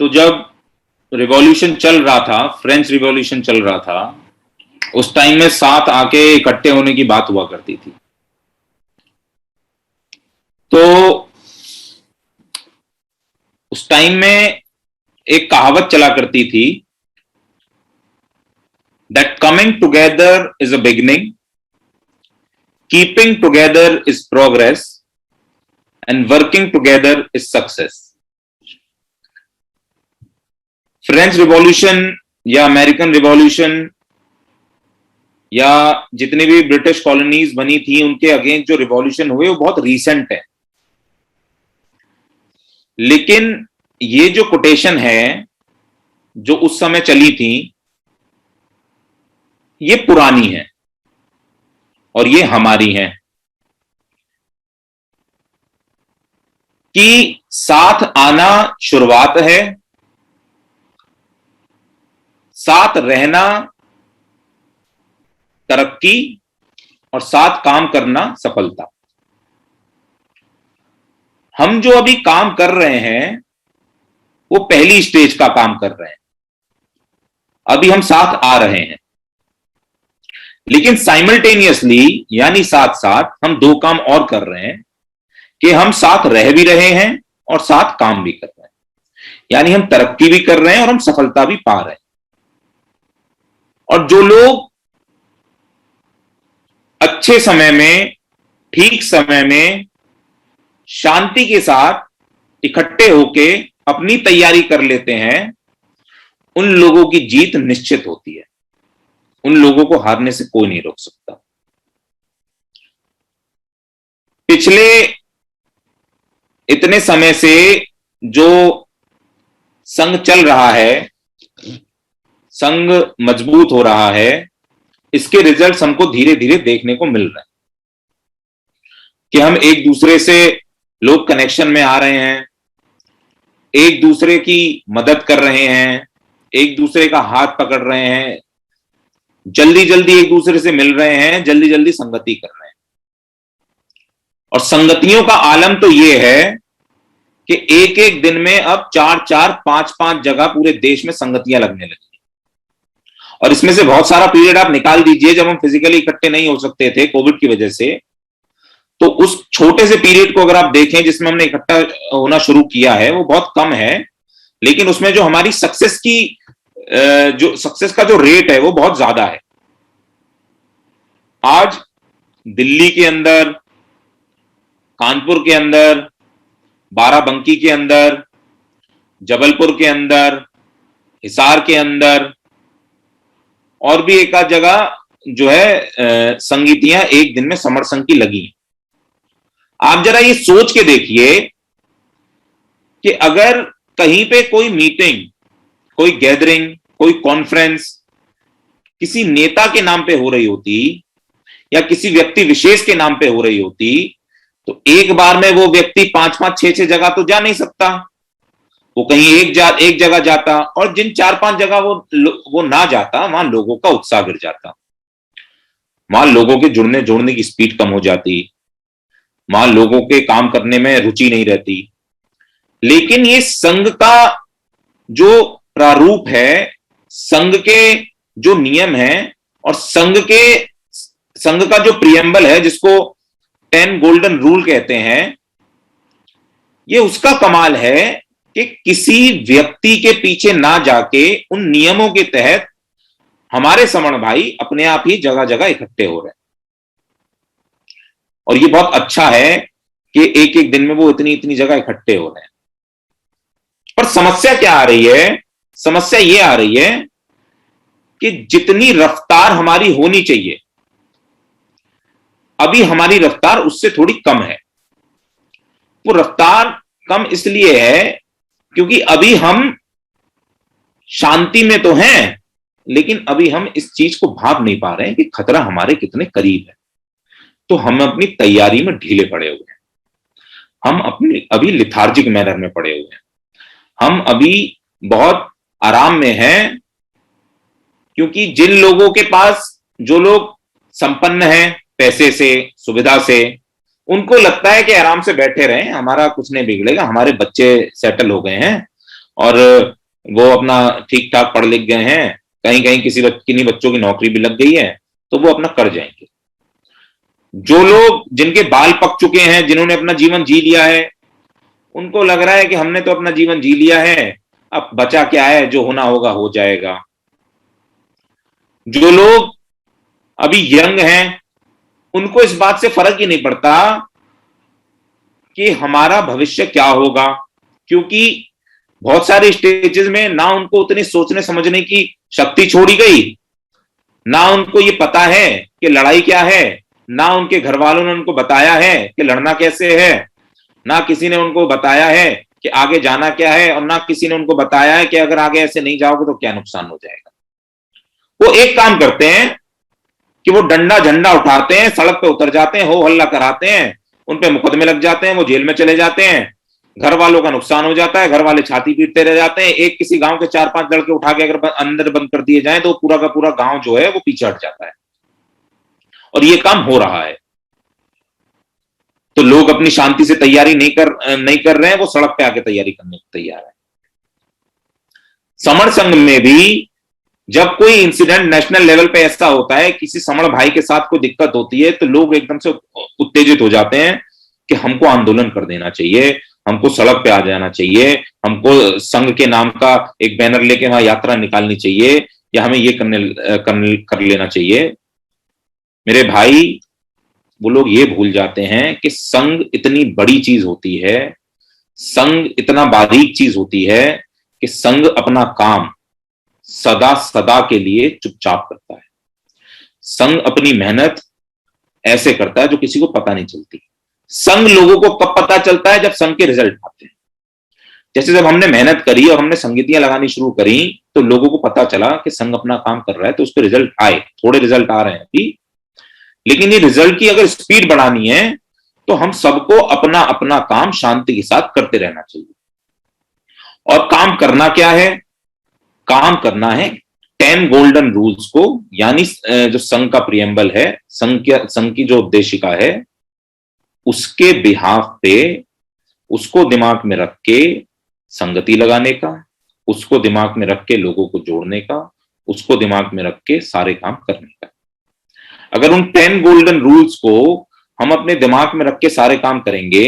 तो जब रिवॉल्यूशन चल रहा था, फ्रेंच रिवॉल्यूशन चल रहा था, उस टाइम में साथ आके इकट्ठे होने की बात हुआ करती थी। तो उस टाइम में एक कहावत चला करती थी, that coming together is a beginning, keeping together is progress, and working together is success. French revolution या अमेरिकन रिवॉल्यूशन या जितनी भी ब्रिटिश कॉलोनीज बनी थी, उनके अगेंस्ट जो रिवॉल्यूशन हुए वो बहुत रीसेंट है। लेकिन ये जो कोटेशन है जो उस समय चली थी, ये पुरानी है और ये हमारी है कि साथ आना शुरुआत है, साथ रहना तरक्की, और साथ काम करना सफलता। हम जो अभी काम कर रहे हैं वो पहली स्टेज का काम कर रहे हैं, अभी हम साथ आ रहे हैं। लेकिन साइमल्टेनियसली यानी साथ साथ हम दो काम और कर रहे हैं कि हम साथ रह भी रहे हैं और साथ काम भी कर रहे हैं, यानी हम तरक्की भी कर रहे हैं और हम सफलता भी पा रहे हैं। और जो लोग अच्छे समय में, ठीक समय में, शांति के साथ इकट्ठे होके अपनी तैयारी कर लेते हैं, उन लोगों की जीत निश्चित होती है। उन लोगों को हारने से कोई नहीं रोक सकता। पिछले इतने समय से जो संघ चल रहा है, संघ मजबूत हो रहा है, इसके रिजल्ट्स हमको धीरे धीरे देखने को मिल रहे हैं कि हम एक दूसरे से लोग कनेक्शन में आ रहे हैं, एक दूसरे की मदद कर रहे हैं, एक दूसरे का हाथ पकड़ रहे हैं, जल्दी जल्दी एक दूसरे से मिल रहे हैं, जल्दी जल्दी संगति कर रहे हैं। और संगतियों का आलम तो यह है कि एक एक दिन में अब 4-4, 5-5 जगह पूरे देश में संगतियां लगने लगी। और इसमें से बहुत सारा पीरियड आप निकाल दीजिए जब हम फिजिकली इकट्ठे नहीं हो सकते थे कोविड की वजह से, तो उस छोटे से पीरियड को अगर आप देखें जिसमें हमने इकट्ठा होना शुरू किया है, वो बहुत कम है। लेकिन उसमें जो हमारी सक्सेस की जो सक्सेस का जो रेट है वो बहुत ज्यादा है। आज दिल्ली के अंदर, कानपुर के अंदर, बाराबंकी के अंदर, जबलपुर के अंदर, हिसार के अंदर और भी एक आध जगह जो है संगीतियां एक दिन में समर संघ की लगी। आप जरा ये सोच के देखिए कि अगर कहीं पे कोई मीटिंग, कोई गैदरिंग, कोई कॉन्फ्रेंस किसी नेता के नाम पे हो रही होती या किसी व्यक्ति विशेष के नाम पे हो रही होती, तो एक बार में वो व्यक्ति 5-5, 6-6 जगह तो जा नहीं सकता। वो कहीं एक जगह जाता, और जिन 4-5 जगह वो ना जाता, वहां लोगों का उत्साह गिर जाता, वहां लोगों के जोड़ने की स्पीड कम हो जाती, वहां लोगों के काम करने में रुचि नहीं रहती। लेकिन ये संघ का जो प्रारूप है, संघ के जो नियम है और संघ का जो प्रियम्बल है, जिसको 10 गोल्डन रूल कहते हैं, ये उसका कमाल है कि किसी व्यक्ति के पीछे ना जाके उन नियमों के तहत हमारे समण भाई अपने आप ही जगह जगह इकट्ठे हो रहे हैं। और ये बहुत अच्छा है कि एक एक दिन में वो इतनी इतनी जगह इकट्ठे हो रहे हैं। पर समस्या क्या आ रही है? समस्या ये आ रही है कि जितनी रफ्तार हमारी होनी चाहिए, अभी हमारी रफ्तार उससे थोड़ी कम है। वो रफ्तार कम इसलिए है क्योंकि अभी हम शांति में तो हैं, लेकिन अभी हम इस चीज को भाप नहीं पा रहे हैं कि खतरा हमारे कितने करीब है। तो हम अपनी तैयारी में ढीले पड़े हुए हैं, हम अपने अभी लिथार्जिक मैनर में पड़े हुए हैं, हम अभी बहुत आराम में हैं। क्योंकि जिन लोगों के पास, जो लोग संपन्न हैं पैसे से, सुविधा से, उनको लगता है कि आराम से बैठे रहें, हमारा कुछ नहीं बिगड़ेगा, हमारे बच्चे सेटल हो गए हैं, और वो अपना ठीक ठाक पढ़ लिख गए हैं, कहीं कहीं किन्हीं बच्चों की नौकरी भी लग गई है, तो वो अपना कर जाएंगे। जो लोग जिनके बाल पक चुके हैं, जिन्होंने अपना जीवन जी लिया है, उनको लग रहा है कि हमने तो अपना जीवन जी लिया है, अब बचा क्या है, जो होना होगा हो जाएगा। जो लोग अभी यंग हैं, उनको इस बात से फर्क ही नहीं पड़ता कि हमारा भविष्य क्या होगा, क्योंकि बहुत सारे स्टेजेस में ना उनको उतनी सोचने समझने की शक्ति छोड़ी गई, ना उनको ये पता है कि लड़ाई क्या है, ना उनके घर वालों ने उनको बताया है कि लड़ना कैसे है, ना किसी ने उनको बताया है कि आगे जाना क्या है, और ना किसी ने उनको बताया है कि अगर आगे ऐसे नहीं जाओगे तो क्या नुकसान हो जाएगा। वो एक काम करते हैं कि वो डंडा झंडा उठाते हैं, सड़क पे उतर जाते हैं, हो हल्ला कराते हैं, उन पे मुकदमे लग जाते हैं, वो जेल में चले जाते हैं, घर वालों का नुकसान हो जाता है, घर वाले छाती पीटते रह जाते हैं। एक किसी गांव के 4-5 लड़के उठा के अगर अंदर बंद कर दिए जाए तो पूरा का पूरा गांव जो है वो पीछे हट जाता है, और ये काम हो रहा है। तो लोग अपनी शांति से तैयारी नहीं कर रहे हैं, वो सड़क पे आके तैयारी करने को तैयार है। समर संघ में भी जब कोई इंसिडेंट नेशनल लेवल पे ऐसा होता है, किसी समण भाई के साथ कोई दिक्कत होती है, तो लोग एकदम से उत्तेजित हो जाते हैं कि हमको आंदोलन कर देना चाहिए, हमको सड़क पे आ जाना चाहिए, हमको संघ के नाम का एक बैनर लेके वहां यात्रा निकालनी चाहिए, या हमें ये कर लेना चाहिए। मेरे भाई, वो लोग ये भूल जाते हैं कि संघ इतनी बड़ी चीज होती है, संघ इतना बारीक चीज होती है कि संघ अपना काम सदा सदा के लिए चुपचाप करता है। संघ अपनी मेहनत ऐसे करता है जो किसी को पता नहीं चलती। संघ लोगों को कब पता चलता है? जब संघ के रिजल्ट आते हैं। जैसे जब हमने मेहनत करी और हमने संगीतियां लगानी शुरू करी, तो लोगों को पता चला कि संघ अपना काम कर रहा है, तो उस पर रिजल्ट आए। थोड़े रिजल्ट आ रहे हैं अभी, लेकिन ये रिजल्ट की अगर स्पीड बढ़ानी है तो हम सबको अपना अपना काम शांति के साथ करते रहना चाहिए। और काम करना क्या है? काम करना है 10 गोल्डन रूल्स को, यानी जो संघ का प्रियम्बल है, संघ की जो उद्देशिका है, उसके बिहाफ पे उसको दिमाग में रख के संगति लगाने का, उसको दिमाग में रख के लोगों को जोड़ने का, उसको दिमाग में रख के सारे काम करने का। अगर उन 10 गोल्डन रूल्स को हम अपने दिमाग में रख के सारे काम करेंगे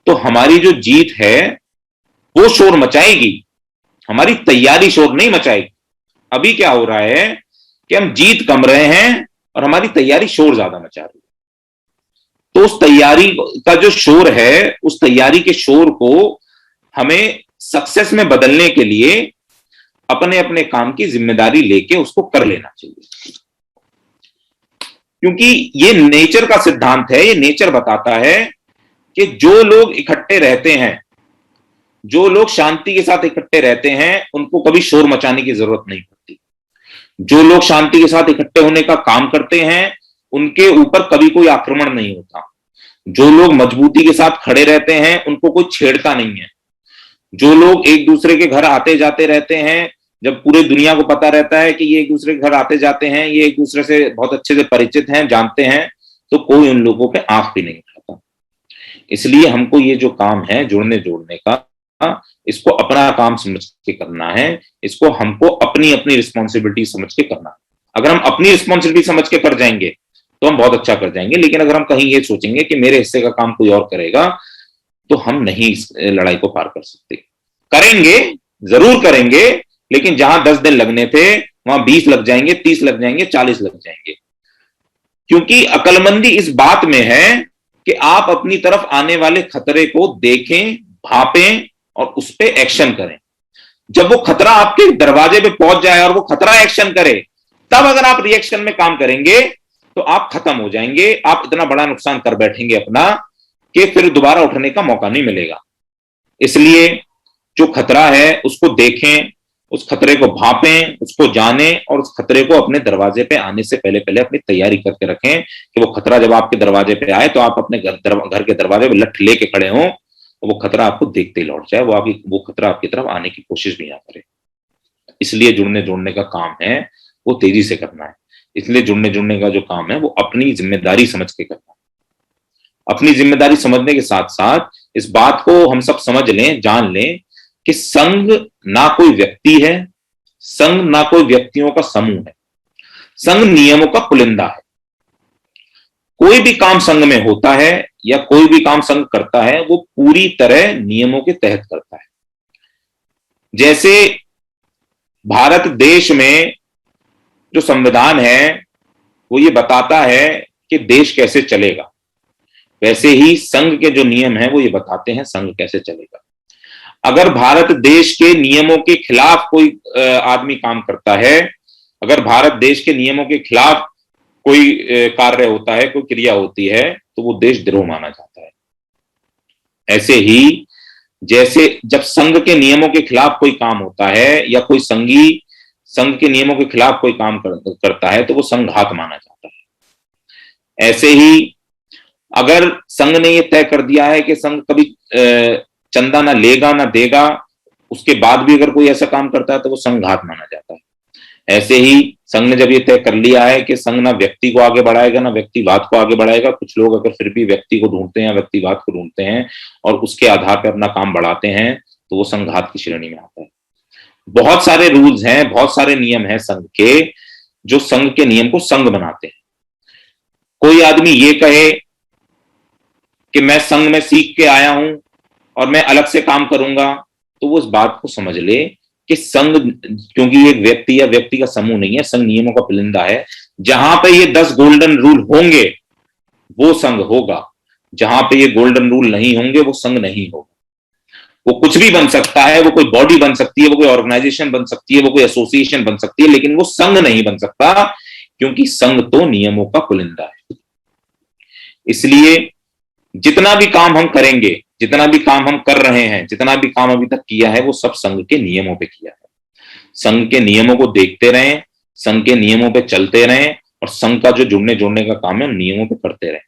तो हमारी जो जीत है वो शोर मचाएगी, हमारी तैयारी शोर नहीं मचाएगी। अभी क्या हो रहा है कि हम जीत कम रहे हैं और हमारी तैयारी शोर ज्यादा मचा रही है। तो उस तैयारी का जो शोर है, उस तैयारी के शोर को हमें सक्सेस में बदलने के लिए अपने अपने काम की जिम्मेदारी लेके उसको कर लेना चाहिए, क्योंकि ये नेचर का सिद्धांत है। ये नेचर बताता है कि जो लोग इकट्ठे रहते हैं, जो लोग शांति के साथ इकट्ठे रहते हैं, उनको कभी शोर मचाने की जरूरत नहीं पड़ती। जो लोग शांति के साथ इकट्ठे होने का काम करते हैं, उनके ऊपर कभी कोई आक्रमण नहीं होता। जो लोग मजबूती के साथ खड़े रहते हैं, उनको कोई छेड़ता नहीं है। जो लोग एक दूसरे के घर आते जाते रहते हैं, जब पूरे दुनिया को पता रहता है कि ये एक दूसरे के घर आते जाते हैं, ये एक दूसरे से बहुत अच्छे से परिचित हैं, जानते हैं, तो कोई उन लोगों पे आंख भी नहीं उठाता। इसलिए हमको ये जो काम है जोड़ने जोड़ने का, इसको अपना काम समझ के करना है, इसको हमको अपनी अपनी रिस्पॉन्सिबिलिटी समझ के करना है। अगर हम अपनी रिस्पॉन्सिबिलिटी समझ के कर जाएंगे तो हम बहुत अच्छा कर जाएंगे, लेकिन अगर हम कहीं ये सोचेंगे कि मेरे हिस्से का काम कोई और करेगा, तो हम नहीं इस लड़ाई को पार कर सकते। करेंगे, जरूर करेंगे, लेकिन जहां 10 दिन लगने थे वहां 20 लग जाएंगे, 30 लग जाएंगे, 40 लग जाएंगे। क्योंकि अक्लमंदी इस बात में है कि आप अपनी तरफ आने वाले खतरे को देखें, भापें और उस पर एक्शन करें। जब वो खतरा आपके दरवाजे पे पहुंच जाए और वो खतरा एक्शन करे, तब अगर आप रिएक्शन में काम करेंगे तो आप खत्म हो जाएंगे। आप इतना बड़ा नुकसान कर बैठेंगे अपना कि फिर दोबारा उठने का मौका नहीं मिलेगा। इसलिए जो खतरा है उसको देखें, उस खतरे को भापें, उसको जानें, और उस खतरे को अपने दरवाजे पे आने से पहले पहले अपनी तैयारी करके रखें कि वो खतरा जब आपके दरवाजे पे आए तो आप अपने घर के दरवाजे पे लठ लेके खड़े हों, वो खतरा आपको देखते ही लौट जाए, वो खतरा आपकी तरफ आने की कोशिश भी ना करे। इसलिए जुड़ने जोड़ने का काम है वो तेजी से करना है। इसलिए जुड़ने जुड़ने का जो काम है वो अपनी जिम्मेदारी समझ के करना है। अपनी जिम्मेदारी समझने के साथ साथ इस बात को हम सब समझ लें, जान लें कि संघ ना कोई व्यक्ति है, संघ ना कोई व्यक्तियों का समूह है, संघ नियमों का पुलिंदा है। कोई भी काम संघ में होता है या कोई भी काम संघ करता है वो पूरी तरह नियमों के तहत करता है। जैसे भारत देश में जो संविधान है वो ये बताता है कि देश कैसे चलेगा, वैसे ही संघ के जो नियम हैं वो ये बताते हैं संघ कैसे चलेगा। अगर भारत देश के नियमों के खिलाफ कोई आदमी काम करता है, अगर भारत देश के नियमों के खिलाफ कोई कार्य होता है, कोई क्रिया होती है, तो वो देशद्रोह माना जाता है। ऐसे ही जैसे जब संघ के नियमों के खिलाफ कोई काम होता है या कोई संघी संघ के नियमों के खिलाफ कोई काम करता है तो वो संघात माना जाता है। ऐसे ही अगर संघ ने ये तय कर दिया है कि संघ कभी चंदा ना लेगा ना देगा, उसके बाद भी अगर कोई ऐसा काम करता है तो वो संघात माना जाता है। ऐसे ही संघ ने जब ये तय कर लिया है कि संघ ना व्यक्ति को आगे बढ़ाएगा ना व्यक्तिवाद को आगे बढ़ाएगा, कुछ लोग अगर फिर भी व्यक्ति को ढूंढते हैं, व्यक्तिवाद को ढूंढते हैं और उसके आधार पर अपना काम बढ़ाते हैं तो वो संघात की श्रेणी में आता है। बहुत सारे रूल्स हैं, बहुत सारे नियम हैं संघ के, जो संघ के नियम को संघ बनाते हैं। कोई आदमी ये कहे कि मैं संघ में सीख के आया हूं और मैं अलग से काम करूंगा, तो वो इस बात को समझ ले कि संघ, क्योंकि ये व्यक्ति या व्यक्ति का समूह नहीं है, संघ नियमों का पुलिंदा है। जहां पे ये 10 गोल्डन रूल होंगे वो संघ होगा, जहां पे ये गोल्डन रूल नहीं होंगे वो संघ नहीं होगा। वो कुछ भी बन सकता है, वो कोई बॉडी बन सकती है, वो कोई ऑर्गेनाइजेशन बन सकती है, वो कोई एसोसिएशन बन सकती है, लेकिन वो संघ नहीं बन सकता, क्योंकि संघ तो नियमों का पुलिंदा है। इसलिए जितना भी काम हम करेंगे, जितना भी काम हम कर रहे हैं, जितना भी काम अभी तक किया है, वो सब संघ के नियमों पे किया है। संघ के नियमों को देखते रहें, संघ के नियमों पे चलते रहें और संघ का जो जुड़ने जोड़ने का काम है नियमों पे करते रहें,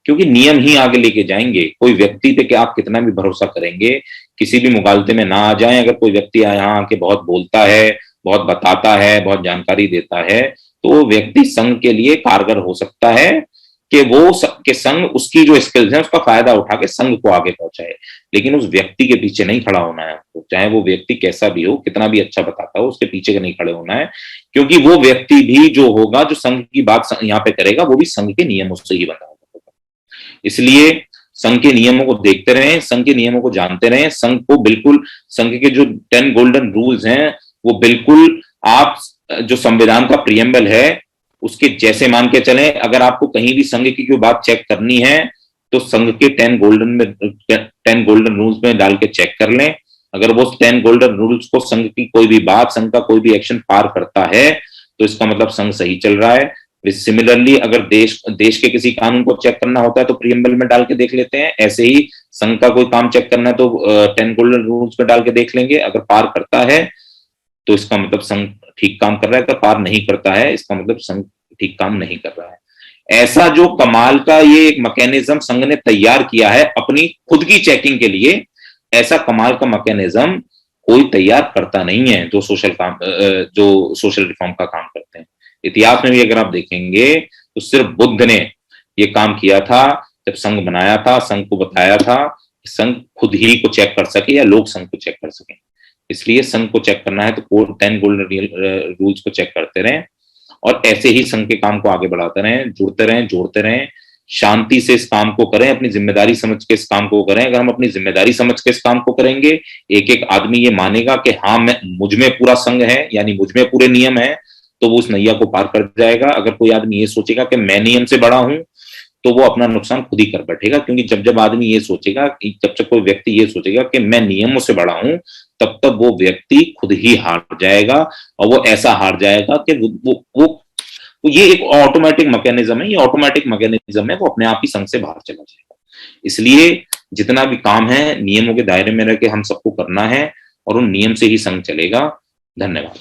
क्योंकि नियम ही आगे लेके जाएंगे। कोई व्यक्ति पे क्या आप कितना भी भरोसा करेंगे, किसी भी मुगालते में ना आ जाएं। अगर कोई व्यक्ति यहाँ आके बहुत बोलता है, बहुत बताता है, बहुत जानकारी देता है, तो वो व्यक्ति संघ के लिए कारगर हो सकता है कि वो के संघ उसकी जो स्किल्स है उसका फायदा उठा के संघ को आगे पहुंचाए, लेकिन उस व्यक्ति के पीछे नहीं खड़ा होना है। चाहे वो व्यक्ति कैसा भी हो, कितना भी अच्छा बताता हो, उसके पीछे नहीं खड़े होना है, क्योंकि वो व्यक्ति भी जो होगा, जो संघ की बात यहाँ पे करेगा, वो भी संघ के नियमों से ही बना होगा। इसलिए संघ के नियमों को देखते रहें, संघ के नियमों को जानते रहें। संघ को बिल्कुल, संघ के जो 10 गोल्डन रूल्स हैं वो बिल्कुल आप जो संविधान का प्रियम्बल है उसके जैसे मान के चलें। अगर आपको कहीं भी संघ की कोई बात चेक करनी है तो संघ के 10 गोल्डन रूल्स में डाल के चेक कर लें। अगर वो 10 गोल्डन रूल्स को, संघ की कोई भी बात, संघ का कोई भी एक्शन पार करता है तो इसका मतलब संघ सही चल रहा है। सिमिलरली अगर देश के किसी कानून को चेक करना होता है तो प्रियम्बल में डाल के देख लेते हैं। ऐसे ही संघ का कोई काम चेक करना है तो 10 गोल्डन रूल्स में डाल के देख लेंगे। अगर पार करता है तो इसका मतलब संघ ठीक काम कर रहा है, अगर पार नहीं करता है इसका मतलब संघ ठीक काम नहीं कर रहा है। ऐसा जो कमाल का ये एक मैकेनिज्म संघ ने तैयार किया है अपनी खुद की चेकिंग के लिए, ऐसा कमाल का मैकेनिज्म कोई तैयार करता नहीं है जो सोशल रिफॉर्म का काम करते हैं। इतिहास में भी अगर आप देखेंगे तो सिर्फ बुद्ध ने ये काम किया था, जब संघ बनाया था, संघ को बताया था कि संघ खुद ही को चेक कर सके या लोग संघ को चेक कर सके। इसलिए संघ को चेक करना है तो 10 गोल्डन रूल्स को चेक करते रहें और ऐसे ही संघ के काम को आगे बढ़ाते रहें, जुड़ते रहें, जोड़ते रहें। शांति से इस काम को करें, अपनी जिम्मेदारी समझ के इस काम को करें। अगर हम अपनी जिम्मेदारी समझ के इस काम को करेंगे, एक एक आदमी ये मानेगा कि हाँ मुझ में पूरा संघ है, यानी मुझ में पूरे नियम है, तो वो उस नैया को पार कर जाएगा। अगर कोई आदमी ये सोचेगा कि मैं नियम से बड़ा हूं, तो वो अपना नुकसान खुद ही कर बैठेगा, क्योंकि जब आदमी ये सोचेगा, जब कोई व्यक्ति ये सोचेगा कि मैं नियमों से बड़ा हूं, तब वो व्यक्ति खुद ही हार जाएगा। और वो ऐसा हार जाएगा कि वो ये एक ऑटोमेटिक मैकेनिज्म है, ये ऑटोमेटिक मैकेनिज्म है, वो अपने आप ही संघ से बाहर चला जाएगा। इसलिए जितना भी काम है नियमों के दायरे में रह के हम सबको करना है और उन नियम से ही संघ चलेगा। धन्यवाद।